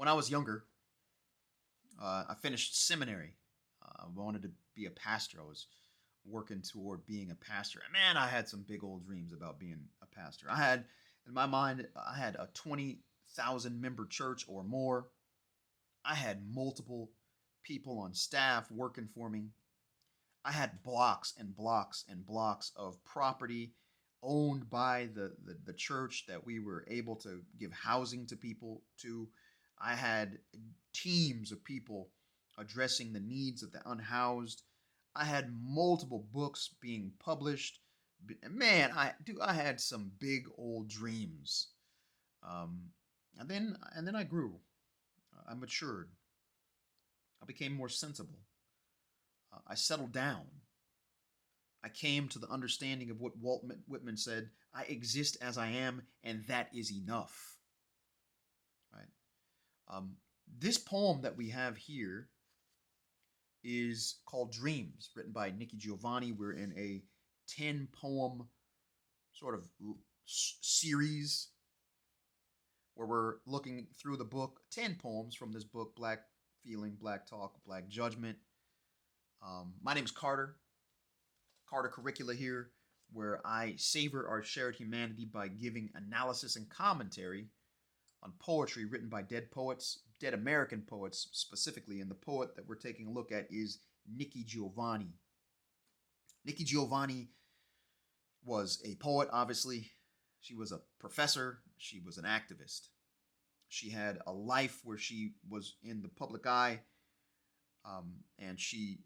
When I was younger, I finished seminary. I wanted to be a pastor. I was working toward being a pastor. And man, I had some big old dreams about being a pastor. In my mind, I had a 20,000 member church or more. I had multiple people on staff working for me. I had blocks and blocks and blocks of property owned by the church that we were able to give housing to people to. I had teams of people addressing the needs of the unhoused. I had multiple books being published. Man, I had some big old dreams. Um, and then I grew. I matured. I became more sensible. I settled down. I came to the understanding of what Walt Whitman said: I exist as I am, and that is enough. Right? Um, this poem that we have here is called Dreams, written by Nikki Giovanni. We're in a 10 poem sort of series where we're looking through the book, 10 poems from this book, Black Feeling, Black Talk, Black Judgment. My name is Carter Curricula here, where I savor our shared humanity by giving analysis and commentary on poetry written by dead poets, dead American poets specifically. And the poet that we're taking a look at is Nikki Giovanni. Nikki Giovanni was a poet, obviously. She was a professor. She was an activist. She had a life where she was in the public eye, and she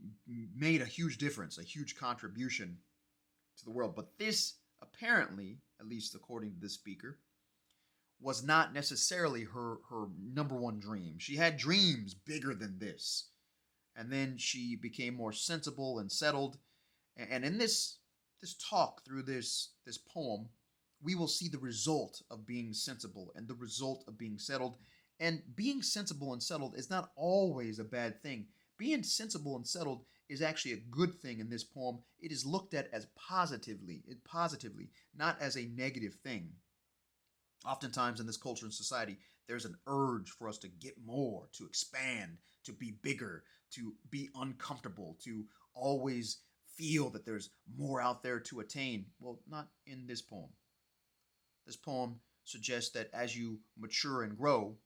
made a huge difference, a huge contribution to the world. But this, apparently, at least according to this speaker, was not necessarily her number one dream. She had dreams bigger than this. And then she became more sensible and settled. And in this talk through this poem, we will see the result of being sensible and the result of being settled. And being sensible and settled is not always a bad thing. Being sensible and settled is actually a good thing in this poem. It is looked at as positively, not as a negative thing. Oftentimes in this culture and society, there's an urge for us to get more, to expand, to be bigger, to be uncomfortable, to always feel that there's more out there to attain. Well, not in this poem. This poem suggests that as you mature and grow,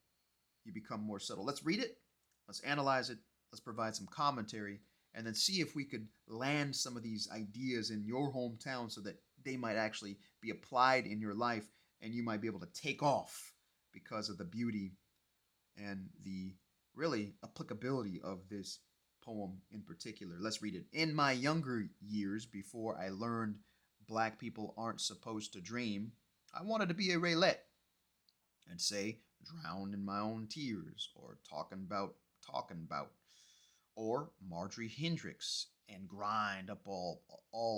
you become more settled. Let's read it. Let's analyze it. Let's provide some commentary, and then see if we could land some of these ideas in your hometown so that they might actually be applied in your life, and you might be able to take off because of the beauty and the really applicability of this poem in particular. Let's read it. In my younger years, before I learned black people aren't supposed to dream, I wanted to be a Raylette and say, drown in my own tears, or talking about, or Marjorie Hendricks and grind up all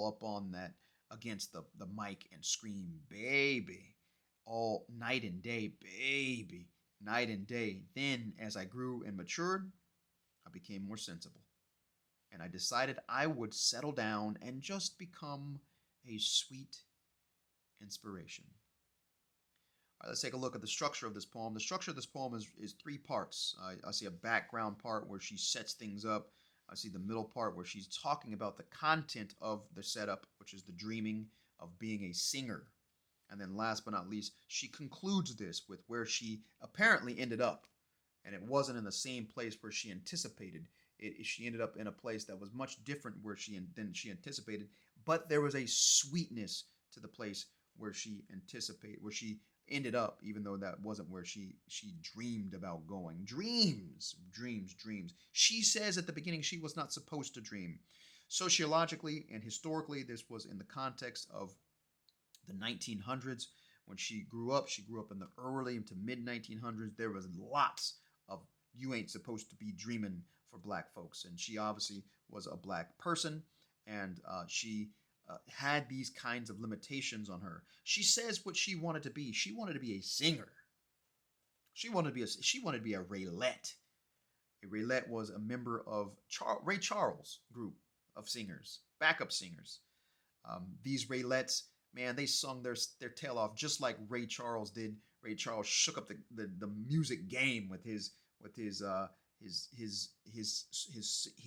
up on that against the mic and scream, baby, all night and day, baby, night and day. Then, as I grew and matured, I became more sensible. And I decided I would settle down and just become a sweet inspiration. All right, let's take a look at the structure of this poem. The structure of this poem is three parts. I see a background part where she sets things up. I see the middle part where she's talking about the content of the setup, which is the dreaming of being a singer. And then last but not least, she concludes this with where she apparently ended up. And it wasn't in the same place where she anticipated. She ended up in a place that was much different than she anticipated. But there was a sweetness to the place where she ended up, even though that wasn't where she dreamed about going. Dreams. She says at the beginning she was not supposed to dream. Sociologically and historically, this was in the context of the 1900s. When she grew up in the early to mid 1900s. There was lots of you ain't supposed to be dreaming for black folks. And she obviously was a black person, and she had these kinds of limitations on her. She says what she wanted to be. She wanted to be a singer. She wanted to be a Raylette. A Raylette was a member of Ray Charles' group of singers, backup singers. These Raylettes, man, they sung their tail off just like Ray Charles did. Ray Charles shook up the music game with with his uh his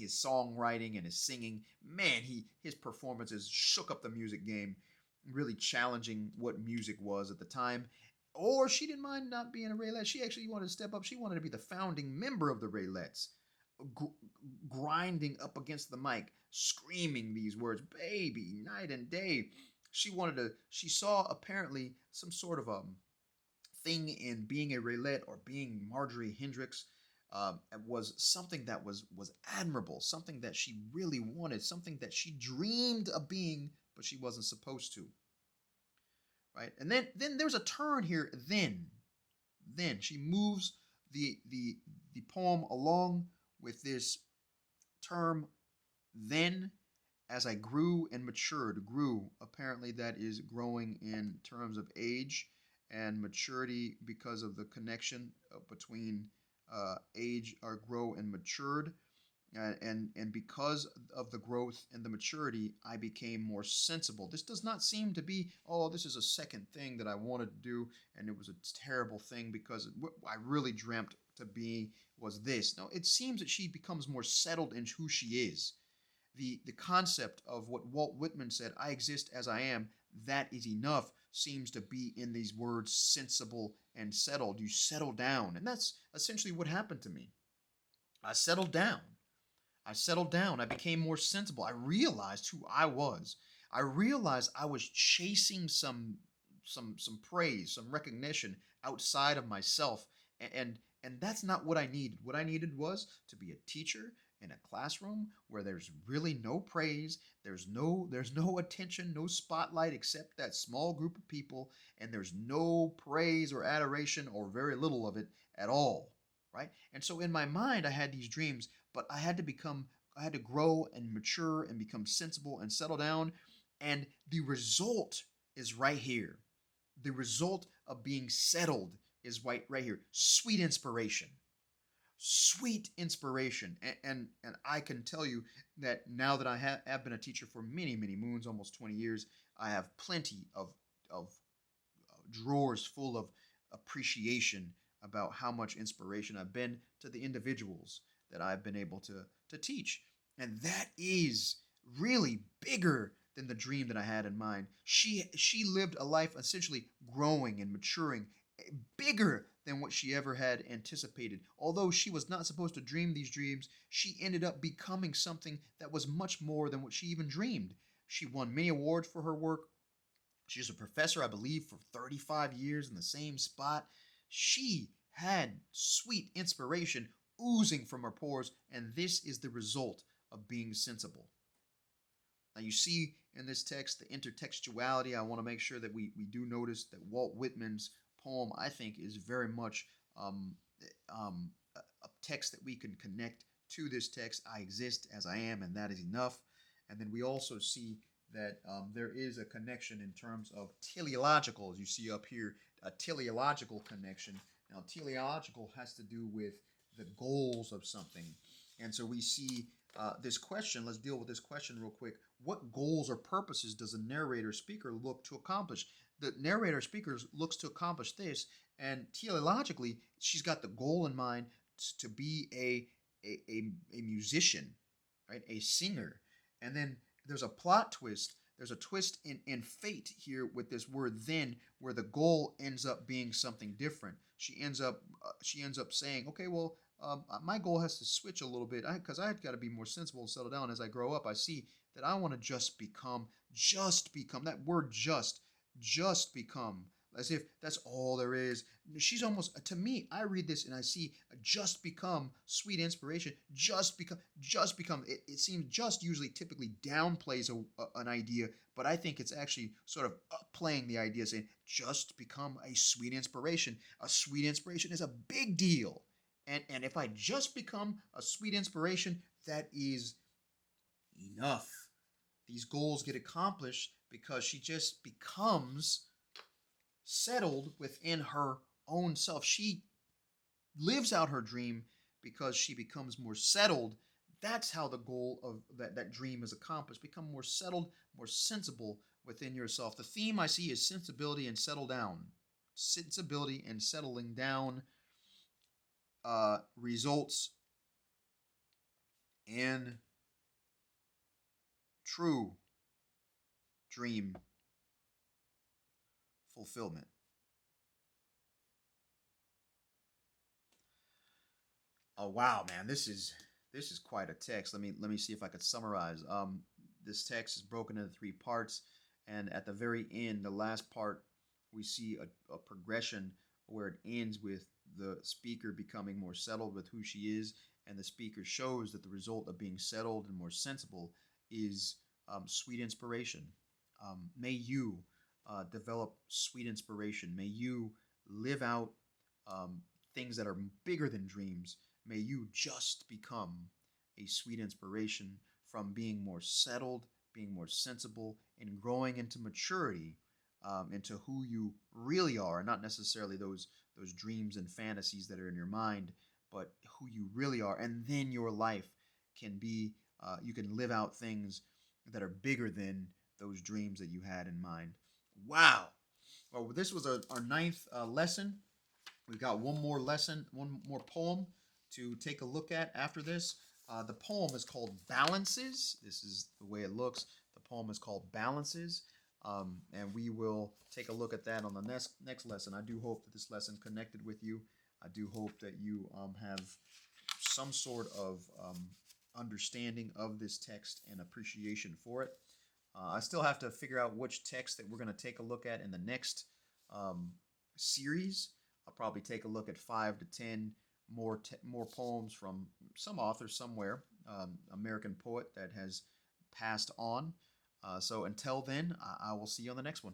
songwriting and his singing. Man, his performances shook up the music game, really challenging what music was at the time. Or she didn't mind not being a Raylette. She actually wanted to step up. She wanted to be the founding member of the Raylettes, gr- grinding up against the mic, screaming these words, "Baby," night and day. She wanted to. She saw apparently some sort of thing in being a Raylette or being Marjorie Hendricks. Was something that was admirable, something that she really wanted, something that she dreamed of being, but she wasn't supposed to. Right, and then there's a turn here. Then she moves the poem along with this term then. As I grew and matured, grew, apparently that is growing in terms of age and maturity because of the connection between age or grow and matured. And because of the growth and the maturity, I became more sensible. This does not seem to be, oh, this is a second thing that I wanted to do, and it was a terrible thing because what I really dreamt to be was this. No, it seems that she becomes more settled in who she is. The concept of what Walt Whitman said, I exist as I am, that is enough, seems to be in these words sensible and settled. You settle down. And that's essentially what happened to me. I settled down. I settled down. I became more sensible. I realized who I was. I realized I was chasing some praise, some recognition outside of myself, and that's not what I needed. What I needed was to be a teacher in a classroom where there's really no praise, there's no attention, no spotlight except that small group of people, and there's no praise or adoration or very little of it at all, right? And so in my mind I had these dreams, but I had to grow and mature and become sensible and settle down. And the result is right here. The result of being settled is right here. Sweet inspiration. Sweet inspiration. And I can tell you that now that I have been a teacher for many moons, almost 20 years, I have plenty of drawers full of appreciation about how much inspiration I've been to the individuals that I've been able to teach. And that is really bigger than the dream that I had in mind. She lived a life essentially growing and maturing, bigger than what she ever had anticipated. Although she was not supposed to dream these dreams, she ended up becoming something that was much more than what she even dreamed. She won many awards for her work. She was a professor, I believe, for 35 years in the same spot. She had sweet inspiration oozing from her pores, and this is the result of being sensible. Now, you see in this text the intertextuality. I want to make sure that we do notice that Walt Whitman's poem, I think, is very much a text that we can connect to this text. I exist as I am, and that is enough. And then we also see that there is a connection in terms of teleological, as you see up here, a teleological connection. Now, teleological has to do with the goals of something. And so we see this question. Let's deal with this question real quick. What goals or purposes does a narrator speaker look to accomplish? The narrator speaker looks to accomplish this, and teleologically, she's got the goal in mind to be a musician, right? A singer. And then there's a plot twist. There's a twist in fate here with this word then, where the goal ends up being something different. She ends up saying, okay, well, my goal has to switch a little bit because I've got to be more sensible and settle down as I grow up. I see that I want to just become that word just become, as if that's all there is. She's almost, to me, I read this and I see just become sweet inspiration. Just become. It seems just usually typically downplays an idea, but I think it's actually sort of upplaying the idea, saying just become a sweet inspiration. A sweet inspiration is a big deal. And if I just become a sweet inspiration, that is enough. These goals get accomplished because she just becomes settled within her own self. She lives out her dream because she becomes more settled. That's how the goal of that dream is accomplished. Become more settled, more sensible within yourself. The theme I see is sensibility and settle down. sensibility and settling down results in true dream fulfillment. Oh wow, man, this is quite a text. Let me see if I could summarize. This text is broken into three parts, and at the very end, the last part, we see a progression where it ends with the speaker becoming more settled with who she is, and the speaker shows that the result of being settled and more sensible is sweet inspiration. May you develop sweet inspiration. May you live out um, things that are bigger than dreams. May you just become a sweet inspiration from being more settled, being more sensible, and growing into maturity, into who you really are, not necessarily those dreams and fantasies that are in your mind, but who you really are. And then your life can be, you can live out things that are bigger than those dreams that you had in mind. Wow. Well, this was our ninth lesson. We've got one more lesson, one more poem to take a look at after this. The poem is called Balances. This is the way it looks. The poem is called Balances. And we will take a look at that on the next lesson. I do hope that this lesson connected with you. I do hope that you have some sort of understanding of this text and appreciation for it. I still have to figure out which text that we're going to take a look at in the next um, series. I'll probably take a look at 5 to 10 more poems from some author somewhere, American poet that has passed on. So until then, I will see you on the next one.